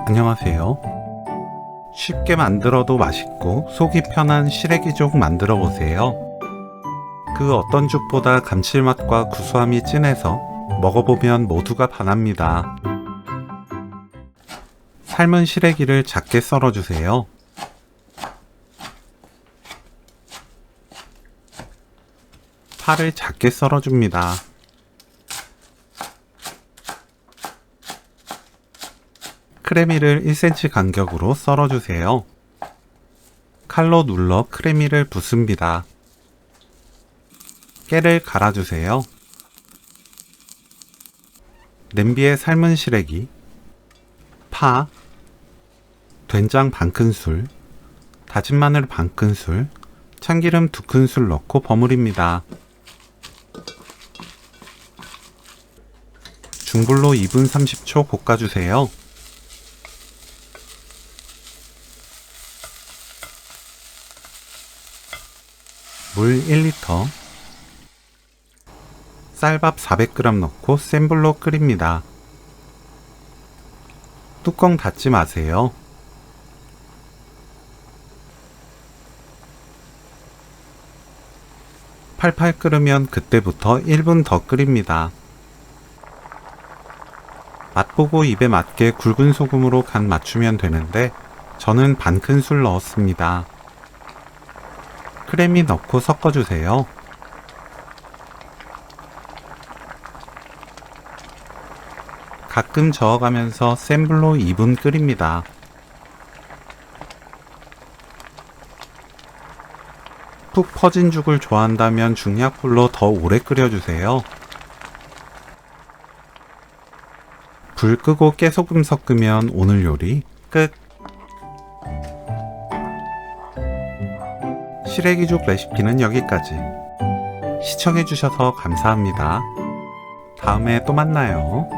안녕하세요. 쉽게 만들어도 맛있고 속이 편한 시래기죽 만들어 보세요. 그 어떤 죽보다 감칠맛과 구수함이 진해서 먹어보면 모두가 반합니다. 삶은 시래기를 작게 썰어주세요. 파를 작게 썰어줍니다. 크래미를 1cm 간격으로 썰어주세요. 칼로 눌러 크래미를 붓습니다. 깨를 갈아주세요. 냄비에 삶은 시래기, 파, 된장 반큰술, 다진 마늘 반큰술, 참기름 2큰술 넣고 버무립니다. 중불로 2분 30초 볶아주세요. 물 1리터, 쌀밥 400g 넣고 센 불로 끓입니다. 뚜껑 닫지 마세요. 팔팔 끓으면 그때부터 1분 더 끓입니다. 맛보고 입에 맞게 굵은 소금으로 간 맞추면 되는데 저는 반큰술 넣었습니다. 크래미 넣고 섞어주세요. 가끔 저어가면서 센 불로 2분 끓입니다. 푹 퍼진 죽을 좋아한다면 중약불로 더 오래 끓여주세요. 불 끄고 깨소금 섞으면 오늘 요리 끝! 시래기죽 레시피는 여기까지. 시청해주셔서 감사합니다. 다음에 또 만나요.